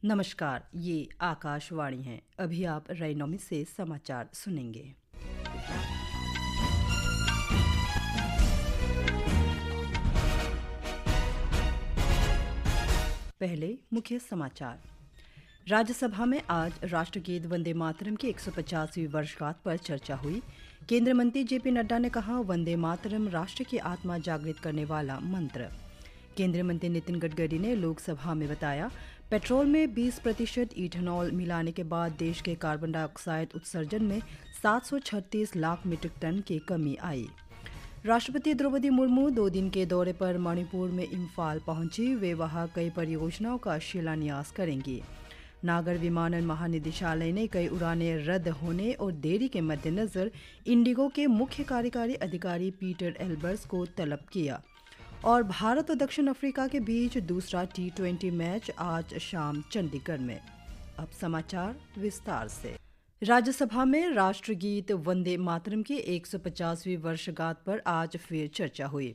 नमस्कार, ये आकाशवाणी है। अभी आप रैनोमी से समाचार सुनेंगे। पहले मुख्य समाचार। राज्यसभा में आज राष्ट्रगीत वंदे मातरम की 150वीं वर्षगांठ पर चर्चा हुई। केंद्रीय मंत्री जेपी नड्डा ने कहा, वंदे मातरम राष्ट्र की आत्मा जागृत करने वाला मंत्र। केंद्रीय मंत्री नितिन गडकरी ने लोकसभा में बताया, पेट्रोल में 20% इथेनॉल मिलाने के बाद देश के कार्बन डाइऑक्साइड उत्सर्जन में 736 लाख मीट्रिक टन की कमी आई। राष्ट्रपति द्रौपदी मुर्मू 2 दिन के दौरे पर मणिपुर में इम्फाल पहुंची। वे वहां कई परियोजनाओं का शिलान्यास करेंगी। नागर विमानन महानिदेशालय ने कई उड़ानें रद्द होने और देरी के मद्देनजर इंडिगो के मुख्य कार्यकारी अधिकारी पीटर एल्बर्स को तलब किया। और भारत और दक्षिण अफ्रीका के बीच दूसरा T20 मैच आज शाम चंडीगढ़ में। अब समाचार विस्तार से। राज्यसभा में राष्ट्रगीत वंदे मातरम की 150वीं वर्षगांठ पर आज फिर चर्चा हुई।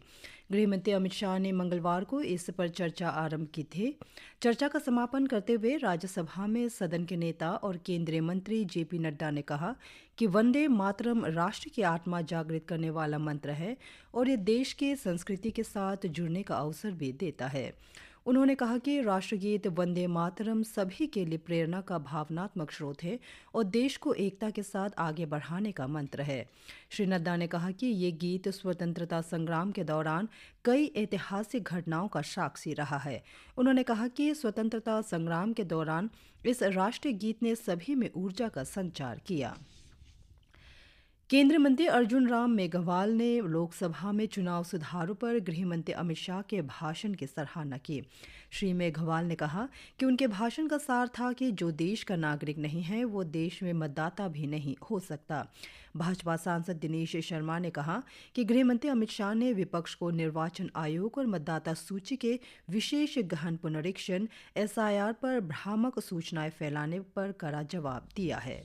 गृहमंत्री अमित शाह ने मंगलवार को इस पर चर्चा आरंभ की थी। चर्चा का समापन करते हुए राज्यसभा में सदन के नेता और केंद्रीय मंत्री जेपी नड्डा ने कहा कि वंदे मातरम राष्ट्र की आत्मा जागृत करने वाला मंत्र है और ये देश की संस्कृति के साथ जुड़ने का अवसर भी देता है। उन्होंने कहा कि राष्ट्रगीत वंदे मातरम सभी के लिए प्रेरणा का भावनात्मक स्रोत है और देश को एकता के साथ आगे बढ़ाने का मंत्र है। श्री नड्डा ने कहा कि ये गीत स्वतंत्रता संग्राम के दौरान कई ऐतिहासिक घटनाओं का साक्षी रहा है। उन्होंने कहा कि स्वतंत्रता संग्राम के दौरान इस राष्ट्रीय गीत ने सभी में ऊर्जा का संचार किया। केंद्रीय मंत्री अर्जुन राम मेघवाल ने लोकसभा में चुनाव सुधारों पर गृहमंत्री अमित शाह के भाषण की सराहना की। श्री मेघवाल ने कहा कि उनके भाषण का सार था कि जो देश का नागरिक नहीं है वो देश में मतदाता भी नहीं हो सकता। भाजपा सांसद दिनेश शर्मा ने कहा कि गृहमंत्री अमित शाह ने विपक्ष को निर्वाचन आयोग और मतदाता सूची के विशेष गहन पुनरीक्षण SIR पर भ्रामक सूचनाएं फैलाने पर कड़ा जवाब दिया है।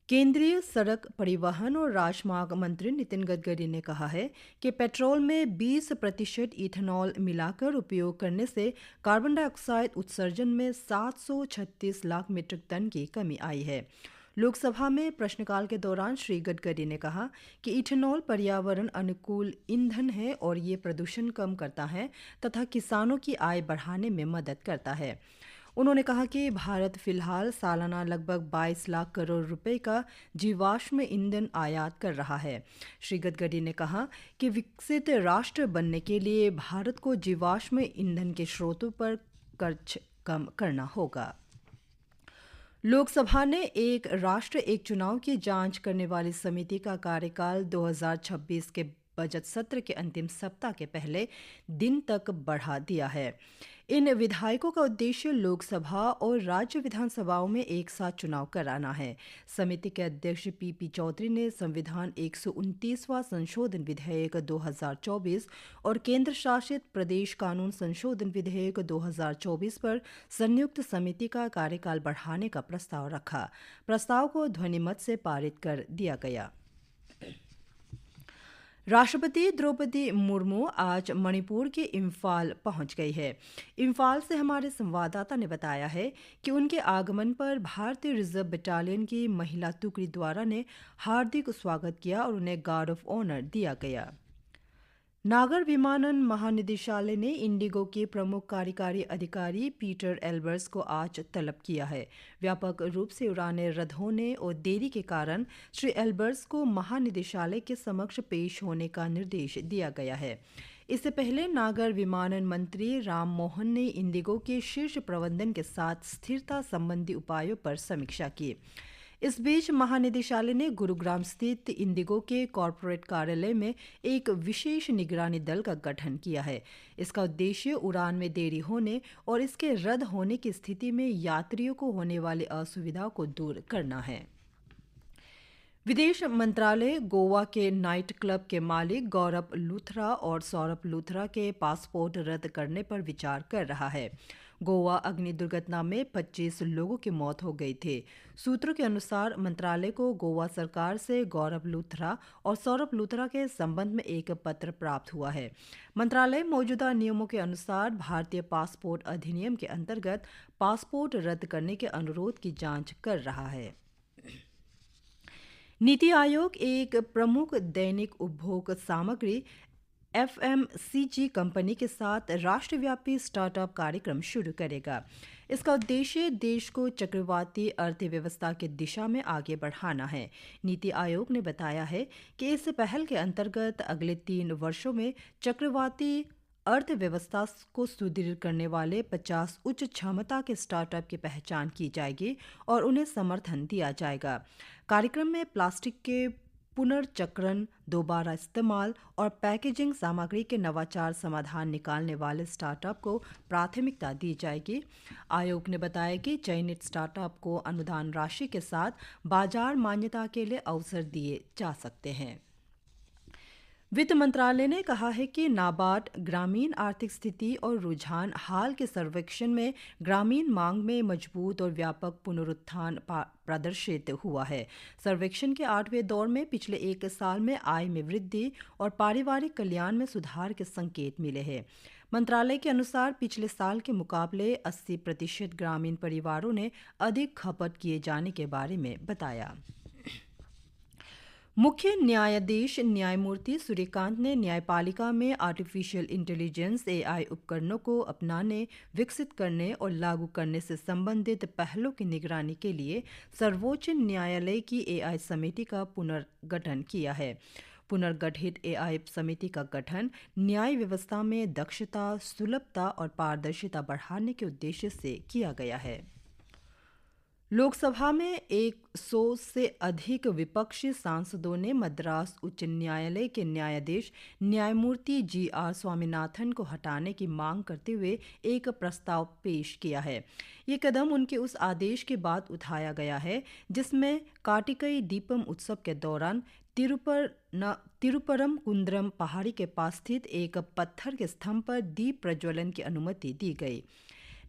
केंद्रीय सड़क परिवहन और राजमार्ग मंत्री नितिन गडकरी ने कहा है कि पेट्रोल में 20% इथेनॉल मिलाकर उपयोग करने से कार्बन डाइऑक्साइड उत्सर्जन में 736 लाख मीट्रिक टन की कमी आई है। लोकसभा में प्रश्नकाल के दौरान श्री गडकरी ने कहा कि इथेनॉल पर्यावरण अनुकूल ईंधन है और ये प्रदूषण कम करता है तथा किसानों की आय बढ़ाने में मदद करता है। उन्होंने कहा कि भारत फिलहाल सालाना लगभग 22 लाख करोड़ रुपए का जीवाश्म ईंधन आयात कर रहा है। श्री गडकरी ने कहा कि विकसित राष्ट्र बनने के लिए भारत को जीवाश्म ईंधन के स्रोतों पर खर्च कम करना होगा। लोकसभा ने एक राष्ट्र एक चुनाव की जांच करने वाली समिति का कार्यकाल 2026 के बजट सत्र के अंतिम सप्ताह के पहले दिन तक बढ़ा दिया है। इन विधायकों का उद्देश्य लोकसभा और राज्य विधानसभाओं में एक साथ चुनाव कराना है। समिति के अध्यक्ष PP चौधरी ने संविधान 129वां संशोधन विधेयक 2024 और केंद्र शासित प्रदेश कानून संशोधन विधेयक 2024 पर संयुक्त समिति का कार्यकाल बढ़ाने का प्रस्ताव रखा। प्रस्ताव को ध्वनिमत से पारित कर दिया गया। राष्ट्रपति द्रौपदी मुर्मू आज मणिपुर के इम्फाल पहुंच गई है। इम्फाल से हमारे संवाददाता ने बताया है कि उनके आगमन पर भारतीय रिजर्व बटालियन की महिला टुकड़ी द्वारा ने हार्दिक स्वागत किया और उन्हें गार्ड ऑफ ऑनर दिया गया। नागर विमानन महानिदेशालय ने इंडिगो के प्रमुख कार्यकारी अधिकारी पीटर एल्बर्स को आज तलब किया है। व्यापक रूप से उड़ानें रद्द होने और देरी के कारण श्री एल्बर्स को महानिदेशालय के समक्ष पेश होने का निर्देश दिया गया है। इससे पहले नागर विमानन मंत्री राम मोहन ने इंडिगो के शीर्ष प्रबंधन के साथ स्थिरता संबंधी उपायों पर समीक्षा की। इस बीच महानिदेशालय ने गुरुग्राम स्थित इंडिगो के कॉर्पोरेट कार्यालय में एक विशेष निगरानी दल का गठन किया है। इसका उद्देश्य उड़ान में देरी होने और इसके रद्द होने की स्थिति में यात्रियों को होने वाली असुविधाओं को दूर करना है। विदेश मंत्रालय गोवा के नाइट क्लब के मालिक गौरव लूथरा और सौरभ लूथरा के पासपोर्ट रद्द करने पर विचार कर रहा है। गोवा अग्नि दुर्घटना में 25 लोगों की मौत हो गई थी। सूत्रों के अनुसार मंत्रालय को गोवा सरकार से गौरव लूथरा और सौरभ लूथरा के संबंध में एक पत्र प्राप्त हुआ है। मंत्रालय मौजूदा नियमों के अनुसार भारतीय पासपोर्ट अधिनियम के अंतर्गत पासपोर्ट रद्द करने के अनुरोध की जांच कर रहा है। नीति आयोग एक प्रमुख दैनिक उपभोग सामग्री FMCG कंपनी के साथ राष्ट्रव्यापी स्टार्टअप कार्यक्रम शुरू करेगा। इसका उद्देश्य देश को चक्रवाती अर्थव्यवस्था की दिशा में आगे बढ़ाना है। नीति आयोग ने बताया है कि इस पहल के अंतर्गत अगले 3 वर्षों में चक्रवाती अर्थव्यवस्था को सुदृढ़ करने वाले 50 उच्च क्षमता के स्टार्टअप की पहचान की जाएगी और उन्हें समर्थन दिया जाएगा। कार्यक्रम में प्लास्टिक के पुनर्चक्रण, दोबारा इस्तेमाल और पैकेजिंग सामग्री के नवाचार समाधान निकालने वाले स्टार्टअप को प्राथमिकता दी जाएगी। आयोग ने बताया कि चयनित स्टार्टअप को अनुदान राशि के साथ बाजार मान्यता के लिए अवसर दिए जा सकते हैं। वित्त मंत्रालय ने कहा है कि नाबार्ड ग्रामीण आर्थिक स्थिति और रुझान हाल के सर्वेक्षण में ग्रामीण मांग में मजबूत और व्यापक पुनरुत्थान प्रदर्शित हुआ है। सर्वेक्षण के 8वें दौर में पिछले 1 साल में आय में वृद्धि और पारिवारिक कल्याण में सुधार के संकेत मिले हैं। मंत्रालय के अनुसार पिछले साल के मुकाबले 80% ग्रामीण परिवारों ने अधिक खपत किए जाने के बारे में बताया। मुख्य न्यायाधीश न्यायमूर्ति सूर्यकांत ने न्यायपालिका में आर्टिफिशियल इंटेलिजेंस AI उपकरणों को अपनाने, विकसित करने और लागू करने से संबंधित पहलों की निगरानी के लिए सर्वोच्च न्यायालय की AI समिति का पुनर्गठन किया है। पुनर्गठित AI समिति का गठन न्याय व्यवस्था में दक्षता, सुलभता और पारदर्शिता बढ़ाने के उद्देश्य से किया गया है। लोकसभा में 100 से अधिक विपक्षी सांसदों ने मद्रास उच्च न्यायालय के न्यायाधीश न्यायमूर्ति GR स्वामीनाथन को हटाने की मांग करते हुए एक प्रस्ताव पेश किया है। ये कदम उनके उस आदेश के बाद उठाया गया है जिसमें कार्तिकेय दीपम उत्सव के दौरान तिरुपरम कुंद्रम पहाड़ी के पास स्थित एक पत्थर के स्तंभ पर दीप प्रज्वलन की अनुमति दी गई।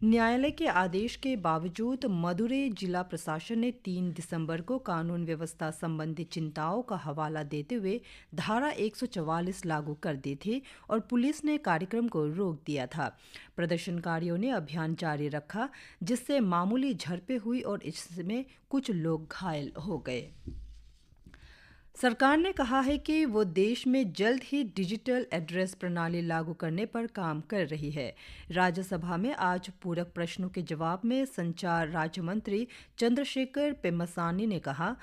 न्यायालय के आदेश के बावजूद मदुरै जिला प्रशासन ने 3 दिसंबर को कानून व्यवस्था संबंधी चिंताओं का हवाला देते हुए धारा 144 लागू कर दी थी और पुलिस ने कार्यक्रम को रोक दिया था। प्रदर्शनकारियों ने अभियान जारी रखा जिससे मामूली झड़पें हुई और इसमें कुछ लोग घायल हो गए। सरकार ने कहा है कि वो देश में जल्द ही डिजिटल एड्रेस प्रणाली लागू करने पर काम कर रही है। राज्यसभा में आज पूरक प्रश्नों के जवाब में संचार राज्य मंत्री चंद्रशेखर पेम्मसानी ने कहा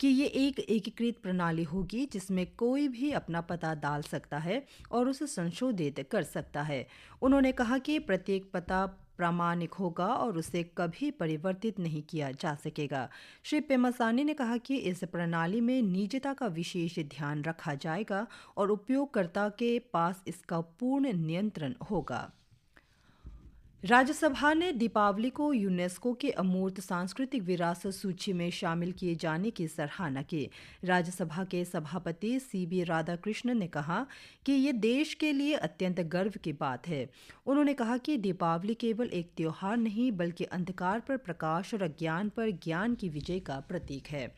कि ये एक एकीकृत प्रणाली होगी जिसमें कोई भी अपना पता डाल सकता है और उसे संशोधित कर सकता है। उन्होंने कहा कि प्रत्येक पता प्रामाणिक होगा और उसे कभी परिवर्तित नहीं किया जा सकेगा। श्री पेम्मसानी ने कहा कि इस प्रणाली में निजता का विशेष ध्यान रखा जाएगा और उपयोगकर्ता के पास इसका पूर्ण नियंत्रण होगा। राज्यसभा ने दीपावली को यूनेस्को के अमूर्त सांस्कृतिक विरासत सूची में शामिल किए जाने की सराहना की। राज्यसभा के सभापति CB राधाकृष्णन ने कहा कि ये देश के लिए अत्यंत गर्व की बात है। उन्होंने कहा कि दीपावली केवल एक त्योहार नहीं बल्कि अंधकार पर प्रकाश और अज्ञान पर ज्ञान की विजय का प्रतीक है।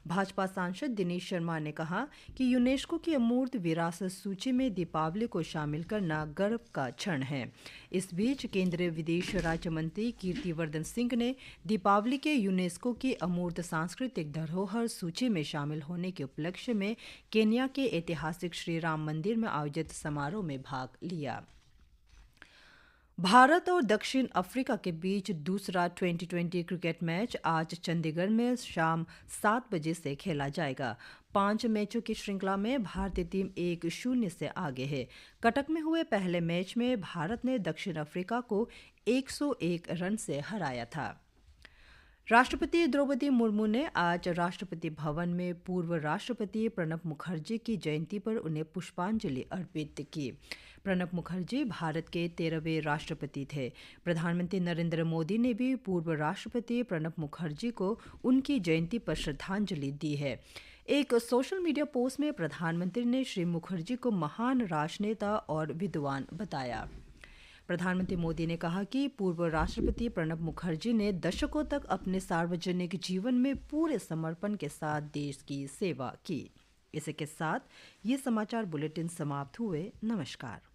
भाजपा सांसद दिनेश शर्मा ने कहा कि यूनेस्को की अमूर्त विरासत सूची में दीपावली को शामिल करना गर्व का क्षण है। इस बीच केंद्रीय विदेश राज्य मंत्री कीर्तिवर्धन सिंह ने दीपावली के यूनेस्को की अमूर्त सांस्कृतिक धरोहर सूची में शामिल होने के उपलक्ष्य में केन्या के ऐतिहासिक श्री राम मंदिर में आयोजित समारोह में भाग लिया। भारत और दक्षिण अफ्रीका के बीच दूसरा 2020 क्रिकेट मैच आज चंडीगढ़ में शाम 7 बजे से खेला जाएगा। 5 मैचों की श्रृंखला में भारतीय टीम 1-0 से आगे है। कटक में हुए पहले मैच में भारत ने दक्षिण अफ्रीका को 101 रन से हराया था। राष्ट्रपति द्रौपदी मुर्मू ने आज राष्ट्रपति भवन में पूर्व राष्ट्रपति प्रणब मुखर्जी की जयंती पर उन्हें पुष्पांजलि अर्पित की। प्रणब मुखर्जी भारत के 13वें राष्ट्रपति थे। प्रधानमंत्री नरेंद्र मोदी ने भी पूर्व राष्ट्रपति प्रणब मुखर्जी को उनकी जयंती पर श्रद्धांजलि दी है। एक सोशल मीडिया पोस्ट में प्रधानमंत्री ने श्री मुखर्जी को महान राजनेता और विद्वान बताया। प्रधानमंत्री मोदी ने कहा कि पूर्व राष्ट्रपति प्रणब मुखर्जी ने दशकों तक अपने सार्वजनिक जीवन में पूरे समर्पण के साथ देश की सेवा की। इसी के साथ ये समाचार बुलेटिन समाप्त हुए। नमस्कार।